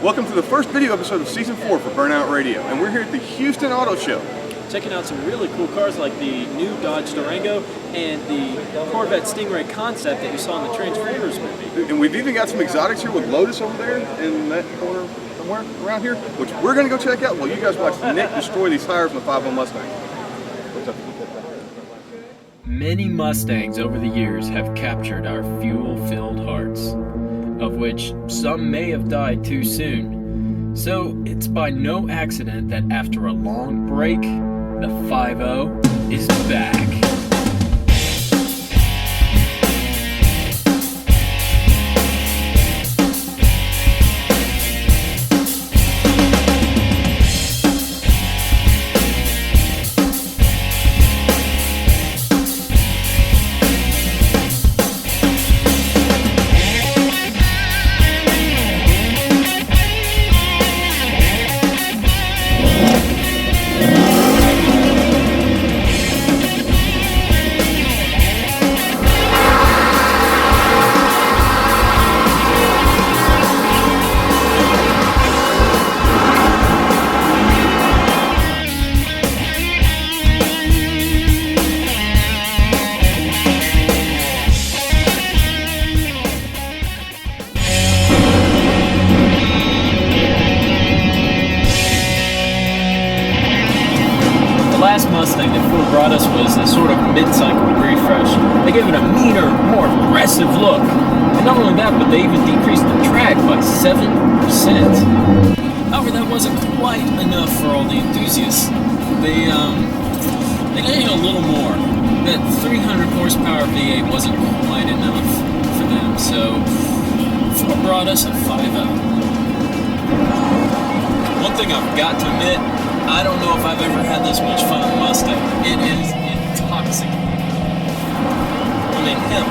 Welcome to the first video episode of Season 4 for Burnout Radio, and we're here at the Houston Auto Show. Checking out some really cool cars like the new Dodge Durango and the Corvette Stingray concept that you saw in the Transformers movie. And we've even got some exotics here with Lotus over there in that corner somewhere around here, which we're going to go check out while you guys watch Nick destroy these tires on the 5.0 Mustang. Many Mustangs over the years have captured our fuel-filled hearts, of which some may have died too soon. So it's by no accident that after a long break, the 5.0 is back. The last Mustang that Ford brought us was a sort of mid-cycle refresh. They gave it a meaner, more aggressive look. And not only that, but they even decreased the drag by 7%. However, that wasn't quite enough for all the enthusiasts. They needed a little more. That 300 horsepower V8 wasn't quite enough for them, so Ford brought us a 5.0. One thing I've got to admit, I don't know if I've ever had this much fun on a Mustang. It is intoxicating. I mean, hell,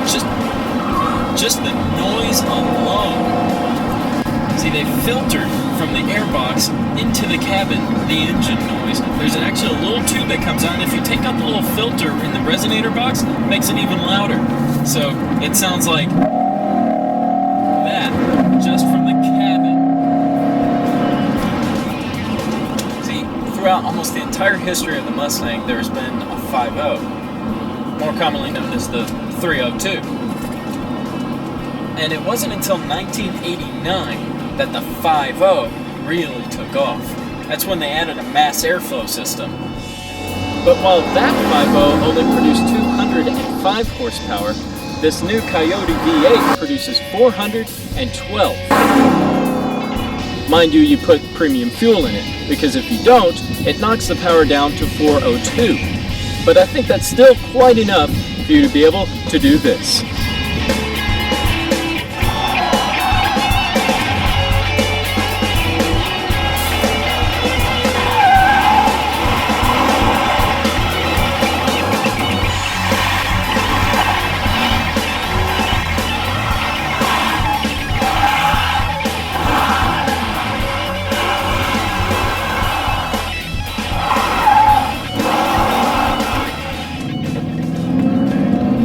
just the noise alone. See, they filtered from the airbox into the cabin the engine noise. There's actually a little tube that comes out, and if you take out the little filter in the resonator box, it makes it even louder. So it sounds like that just from the cabin. Throughout almost the entire history of the Mustang, there's been a 5.0, more commonly known as the 302. And it wasn't until 1989 that the 5.0 really took off. That's when they added a mass airflow system. But while that 5.0 only produced 205 horsepower, this new Coyote V8 produces 412. Mind you, you put premium fuel in it, because if you don't, it knocks the power down to 402. But I think that's still quite enough for you to be able to do this.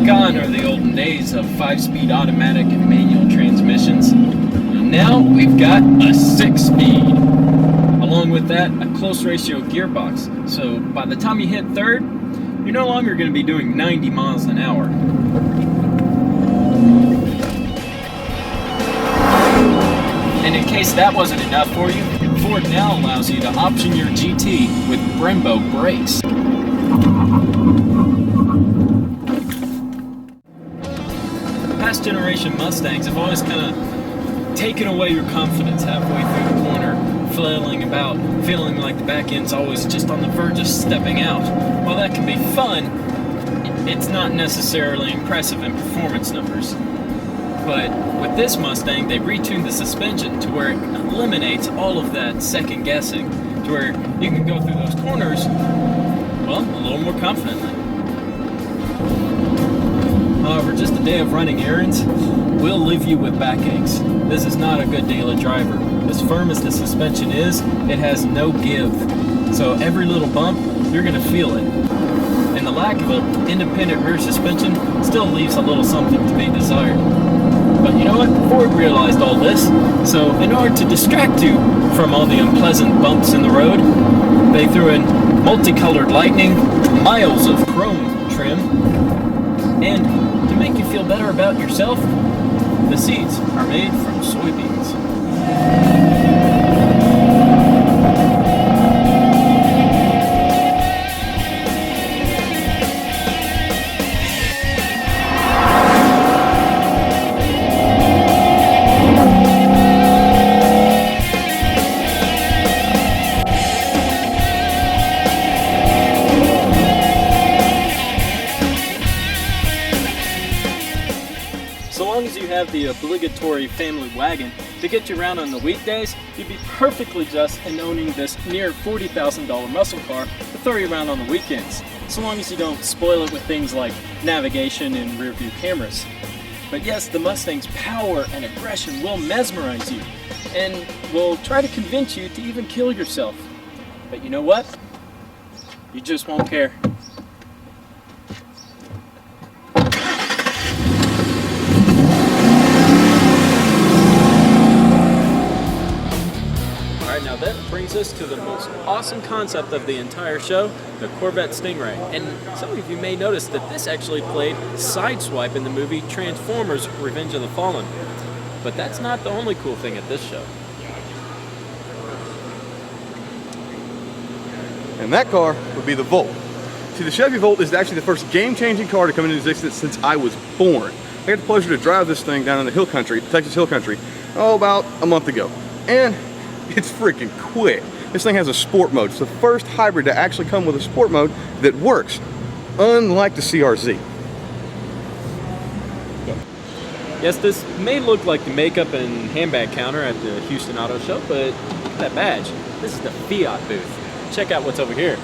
Gone are the olden days of 5-speed automatic and manual transmissions. Now we've got a 6-speed. Along with that, a close ratio gearbox. So by the time you hit third, you're no longer going to be doing 90 miles an hour. And in case that wasn't enough for you, Ford now allows you to option your GT with Brembo brakes. Past generation Mustangs have always kind of taken away your confidence halfway through the corner, flailing about, feeling like the back end's always just on the verge of stepping out. While that can be fun, it's not necessarily impressive in performance numbers. But with this Mustang, they retuned the suspension to where it eliminates all of that second guessing, to where you can go through those corners, well, a little more confidently. However, just a day of running errands will leave you with backaches. This is not a good daily driver. As firm as the suspension is, it has no give. So every little bump, you're going to feel it. And the lack of an independent rear suspension still leaves a little something to be desired. But you know what? Ford realized all this, so in order to distract you from all the unpleasant bumps in the road, they threw in multicolored lightning, miles of chrome trim, and to make you feel better about yourself, the seats are made from soybeans. So long as you have the obligatory family wagon to get you around on the weekdays, you'd be perfectly just in owning this near $40,000 muscle car to throw you around on the weekends, so long as you don't spoil it with things like navigation and rear view cameras. But yes, the Mustang's power and aggression will mesmerize you, and will try to convince you to even kill yourself. But you know what? You just won't care. Now that brings us to the most awesome concept of the entire show, the Corvette Stingray. And some of you may notice that this actually played Sideswipe in the movie Transformers: Revenge of the Fallen. But that's not the only cool thing at this show. And that car would be the Volt. See, the Chevy Volt is actually the first game-changing car to come into existence since I was born. I had the pleasure to drive this thing down in the hill country, Texas hill country, about a month ago. And it's freaking quick. This thing has a sport mode. It's the first hybrid to actually come with a sport mode that works, unlike the CRZ. Yes, this may look like the makeup and handbag counter at the Houston Auto Show, but look at that badge. This is the Fiat booth. Check out what's over here.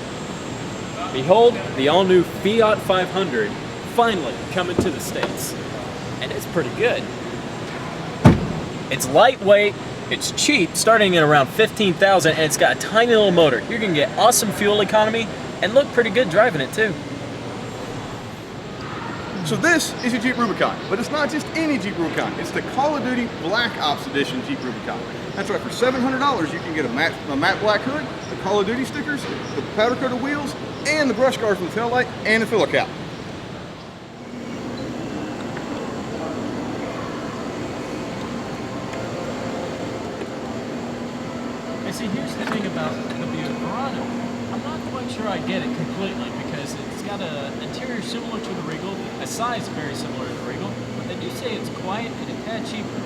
Behold, the all-new Fiat 500 finally coming to the States. And it's pretty good. It's lightweight, it's cheap, starting at around $15,000, and it's got a tiny little motor. You're gonna get awesome fuel economy and look pretty good driving it too. So this is a Jeep Rubicon, but it's not just any Jeep Rubicon. It's the Call of Duty Black Ops Edition Jeep Rubicon. That's right, for $700 you can get a matte black hood, the Call of Duty stickers, the powder coated wheels, and the brush guard from the taillight, and the filler cap. See, here's the thing about the Buick Verano. I'm not quite sure I get it completely because it's got an interior similar to the Regal, a size very similar to the Regal, but they do say it's quiet and a tad cheaper.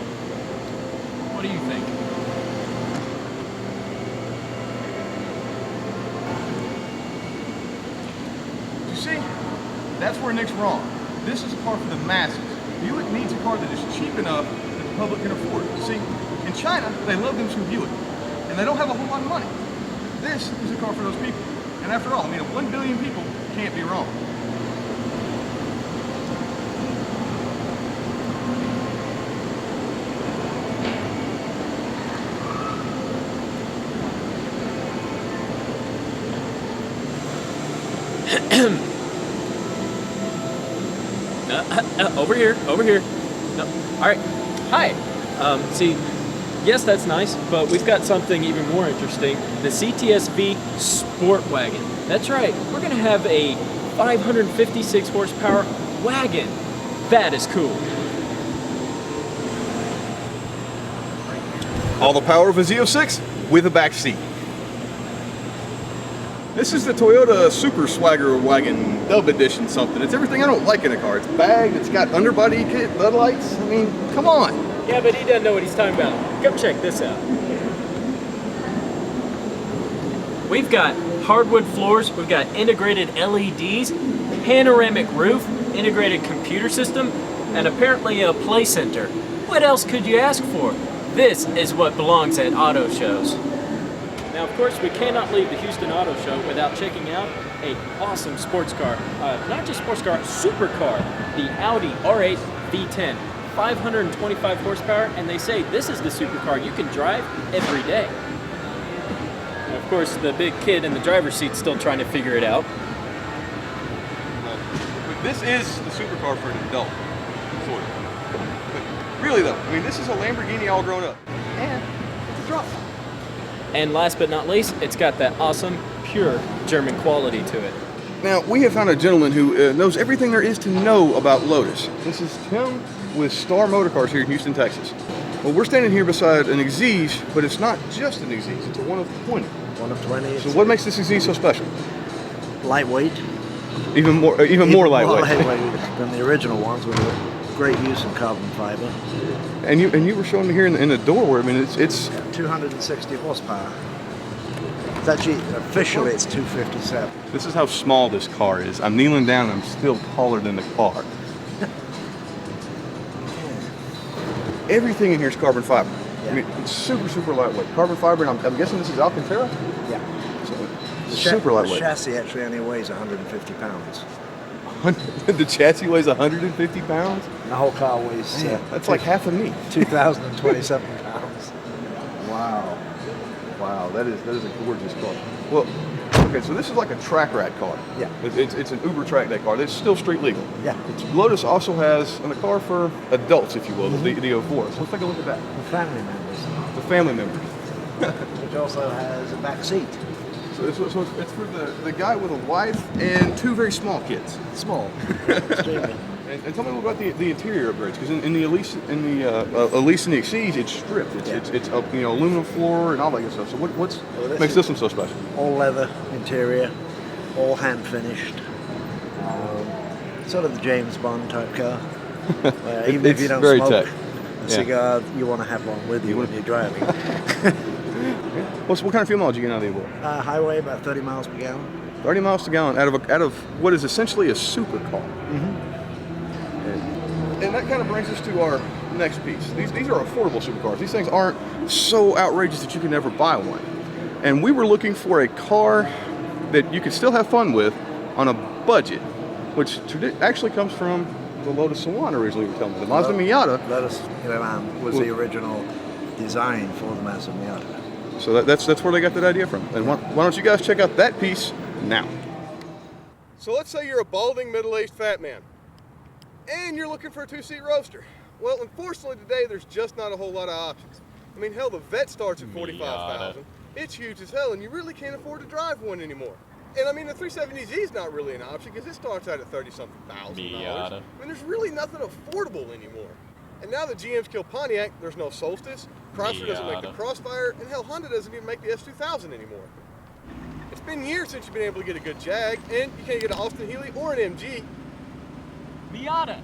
What do you think? You see, that's where Nick's wrong. This is a car for the masses. Buick needs a car that is cheap enough that the public can afford. See, in China, they love them some Buick. And they don't have a whole lot of money. This is a car for those people. And after all, I mean, 1 billion people can't be wrong. Over here, over here. No. All right. Hi. See, yes, that's nice, but we've got something even more interesting. The CTS-V Sport Wagon. That's right. We're going to have a 556 horsepower wagon. That is cool. All the power of a Z06 with a back seat. This is the Toyota Super Swagger Wagon Dub Edition something. It's everything I don't like in a car. It's bagged, it's got underbody kit, headlights. I mean, come on. Yeah, but he doesn't know what he's talking about. Come check this out. We've got hardwood floors, we've got integrated LEDs, panoramic roof, integrated computer system, and apparently a play center. What else could you ask for? This is what belongs at auto shows. Now, of course, we cannot leave the Houston Auto Show without checking out an awesome sports car. Not just sports car, supercar, the Audi R8 V10. 525 horsepower, and they say this is the supercar you can drive every day. And of course, the big kid in the driver's seat's still trying to figure it out. But this is the supercar for an adult, sort of. But Really though, I mean, this is a Lamborghini all grown up. And it's a drop top. And last but not least, it's got that awesome, pure German quality to it. Now, we have found a gentleman who knows everything there is to know about Lotus. This is Tim with Star Motor Cars here in Houston, Texas. Well, we're standing here beside an Exige, but it's not just an Exige, it's a 1 of 20. 1 of 20. So what makes this Exige so special? Lightweight. Even more lightweight. More lightweight than the original ones with a great use of carbon fiber. And you were showing me here in the doorway. I mean, it's 260 horsepower. It's actually, officially, it's 257. This is how small this car is. I'm kneeling down and I'm still taller than the car. Everything in here is carbon fiber. Yeah. I mean, it's super lightweight. Carbon fiber, and I'm guessing this is Alcantara? Yeah. So it's super lightweight. The chassis actually only weighs 150 pounds. The chassis weighs 150 pounds? The whole car weighs... that's like half of me. 2,027 pounds. Wow. Wow, that is a gorgeous car. Well, okay, so this is like a track rat car. Yeah. It's an Uber track day car. It's still street legal. Yeah. Lotus also has a car for adults, if you will, the 04. So let's take a look at that. The family members. The family members. Which also has a back seat. So it's for the guy with a wife and 2 very small kids. Small. Extremely. And tell me about the interior upgrades, because in the Elise and the Exige, it's stripped. It's aluminum floor and all that good stuff. So what makes this one so special? All leather interior, all hand finished. Sort of the James Bond type car. Even if you don't very smoke tech. a cigar, you want to have one with you when you're driving. What kind of fuel mileage you get out of the Evoque? Highway about 30 miles per gallon. 30 miles per gallon out of what is essentially a supercar. And that kind of brings us to our next piece. These are affordable supercars. These things aren't so outrageous that you can never buy one. And we were looking for a car that you could still have fun with on a budget, which actually comes from the Lotus Swan originally, you were telling me. The Mazda Miata. Lotus was the original design for the Mazda Miata. So that's where they got that idea from. And why don't you guys check out that piece now? So let's say you're a balding middle-aged fat man and you're looking for a 2-seat roadster. Well, unfortunately today there's just not a whole lot of options. I mean, hell, the Vet starts at $45,000. It's huge as hell, and you really can't afford to drive one anymore. And I mean, the 370Z is not really an option because it starts out at $30-something thousand. I mean, there's really nothing affordable anymore. And now that GM's killed Pontiac, there's no Solstice, Chrysler doesn't make the Crossfire, and hell, Honda doesn't even make the S2000 anymore. It's been years since you've been able to get a good Jag, and you can't get an Austin Healey or an MG. Miata.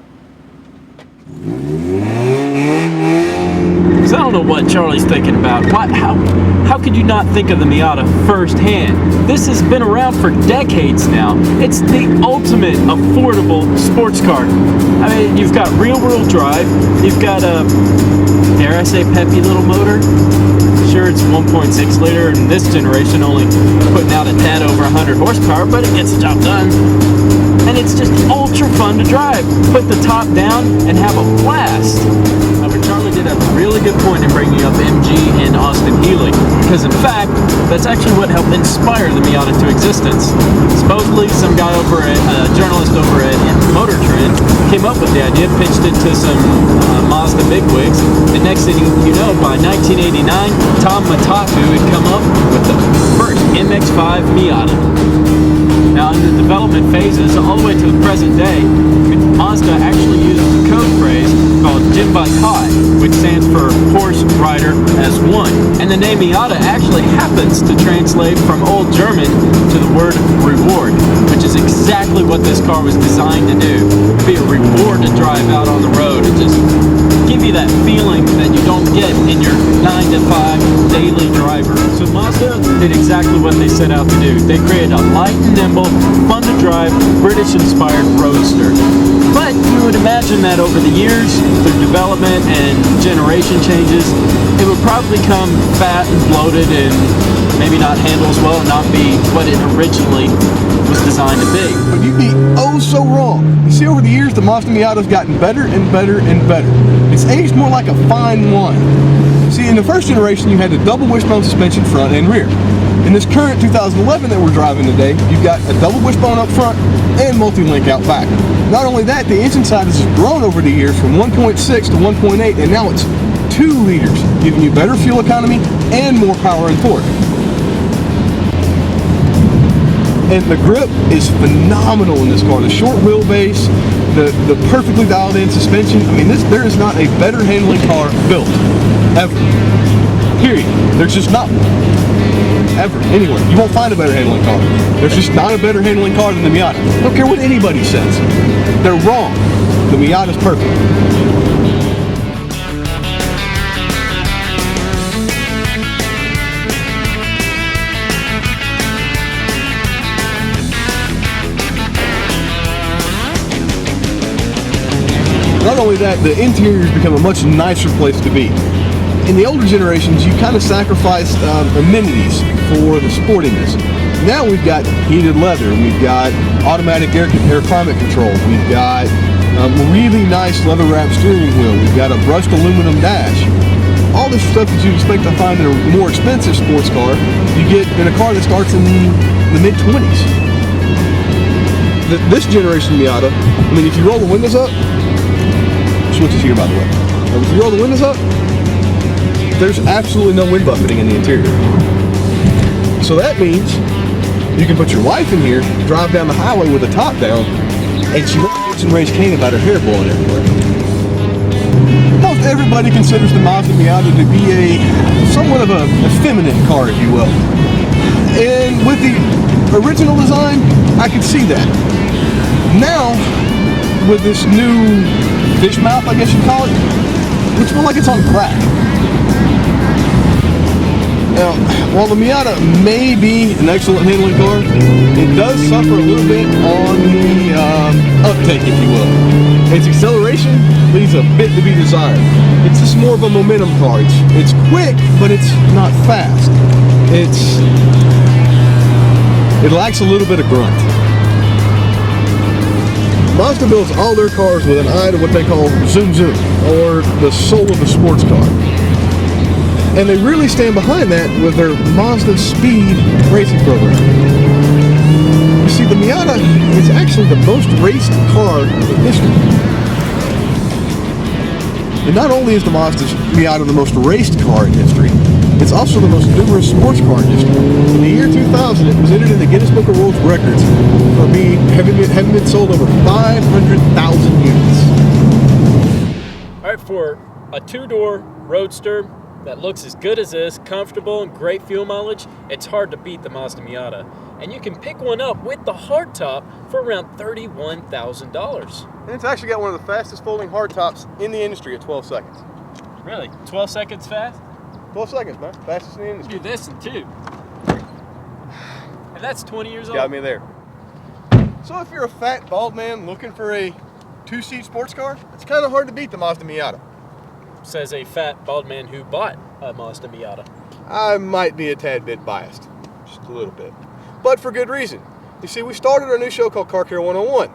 Because I don't know what Charlie's thinking about. How could you not think of the Miata firsthand? This has been around for decades now. It's the ultimate affordable sports car. I mean, you've got rear-wheel drive. You've got a, dare I say, peppy little motor. Sure, it's 1.6 liter in this generation, only putting out a tad over 100 horsepower, but it gets the job done. And it's just ultra fun to drive. Put the top down and have a blast. Charlie did have a really good point in bringing up MG and Austin Healey, because in fact, that's actually what helped inspire the Miata to existence. Supposedly, some guy over at, a journalist over at Motor Trend, came up with the idea, pitched it to some Mazda bigwigs, and next thing you know, by 1989, Tom Mataku had come up with the first MX-5 Miata. Now, in the development phases, all the way to the present day, Mazda actually uses a code phrase called Jinbakai, which stands for horse rider as one. And the name Miata actually happens to translate from Old German to the word reward, which is exactly what this car was designed to do. Be a reward to drive out on the road and just give you that feeling that you don't get in your 9-to-5 daily driver. So Mazda did exactly what they set out to do. They created a light and nimble, fun to drive, British-inspired roadster. But you would imagine that over the years, through development and generation changes, it would probably become fat and bloated and maybe not handle as well and not be what it originally was designed to be. But you'd be oh so wrong. You see, over the years, the Mazda Miata's gotten better and better and better. It's aged more like a fine wine. See, in the first generation, you had the double wishbone suspension front and rear. In this current 2011 that we're driving today, you've got a double wishbone up front and multi-link out back. Not only that, the engine size has grown over the years from 1.6 to 1.8, and now it's 2 liters, giving you better fuel economy and more power and torque. And the grip is phenomenal in this car. The short wheelbase, the perfectly dialed in suspension. I mean, there is not a better handling car built, ever. Period. There's just not one. Ever. Anywhere. You won't find a better handling car. There's just not a better handling car than the Miata. I don't care what anybody says. They're wrong. The Miata's perfect. Not only that, the interior's become a much nicer place to be. In the older generations, you kind of sacrificed amenities for the sportiness. Now we've got heated leather, we've got automatic air climate control, we've got a really nice leather wrapped steering wheel, we've got a brushed aluminum dash. All this stuff that you expect to find in a more expensive sports car, you get in a car that starts in the mid-20s. This generation Miata, I mean, if you roll the windows up, switches here by the way. If you roll the windows up, there's absolutely no wind buffeting in the interior. So that means you can put your wife in here, drive down the highway with the top down, and she won't raise Cain about her hair blowing everywhere. Most everybody considers the Mazda Miata to be somewhat of a feminine car, if you will. And with the original design, I can see that. Now, with this new fish mouth, I guess you'd call it, looks more like it's on crack. Now, while the Miata may be an excellent handling car, it does suffer a little bit on the uptake, if you will. Its acceleration leaves a bit to be desired. It's just more of a momentum car. It's quick, but it's not fast. It lacks a little bit of grunt. Mazda builds all their cars with an eye to what they call zoom zoom, or the soul of a sports car. And they really stand behind that with their Mazda Speed racing program. You see, the Miata is actually the most raced car in history. And not only is the Mazda Miata the most raced car in history, it's also the most numerous sports car in history. In the year 2000, it was entered in the Guinness Book of World Records for having been sold over 500,000 units. All right, for a two-door roadster that looks as good as this, comfortable and great fuel mileage, it's hard to beat the Mazda Miata. And you can pick one up with the hardtop for around $31,000. And it's actually got one of the fastest folding hardtops in the industry at 12 seconds. Really? 12 seconds fast? 12 seconds, man. Fastest in the industry. Do this in 2. And that's 20 years old. Got me there. So if you're a fat, bald man looking for a 2-seat sports car, it's kind of hard to beat the Mazda Miata. Says a fat, bald man who bought a Mazda Miata. I might be a tad bit biased. Just a little bit. But for good reason. You see, we started our new show called Car Care 101.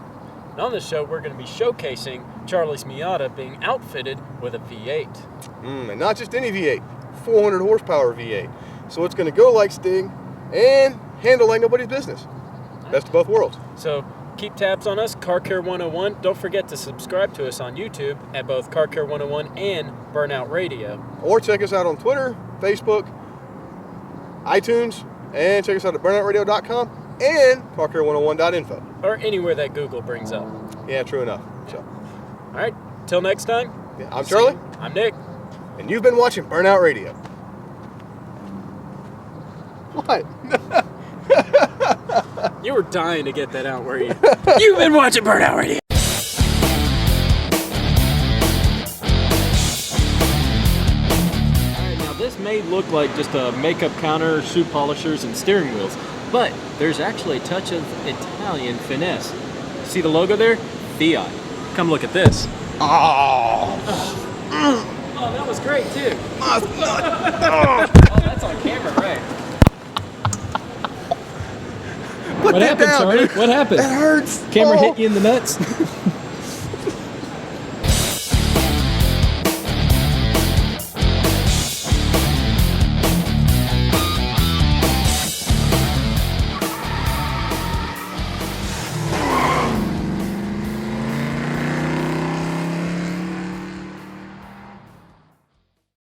And on this show, we're going to be showcasing Charlie's Miata being outfitted with a V8. And not just any V8. 400 horsepower V8. So it's going to go like Sting and handle like nobody's business. Best of both worlds. So keep tabs on us, Car Care 101. Don't forget to subscribe to us on YouTube at both Car Care 101 and Burnout Radio. Or check us out on Twitter, Facebook, iTunes, and check us out at burnoutradio.com and carcare101.info. Or anywhere that Google brings up. Yeah, true enough. So, all right, till next time. Yeah, I'm Charlie. I'm Nick. And you've been watching Burnout Radio. What? You were dying to get that out, were you? You've been watching Burnout Radio. Alright, now this may look like just a makeup counter, shoe polishers, and steering wheels, but there's actually a touch of Italian finesse. See the logo there? Fiat. Come look at this. Oh, Oh, that was great too. Oh, that's on camera, right? What happened, down, Charlie? dude. What happened? That hurts. Camera Oh. hit you in the nuts?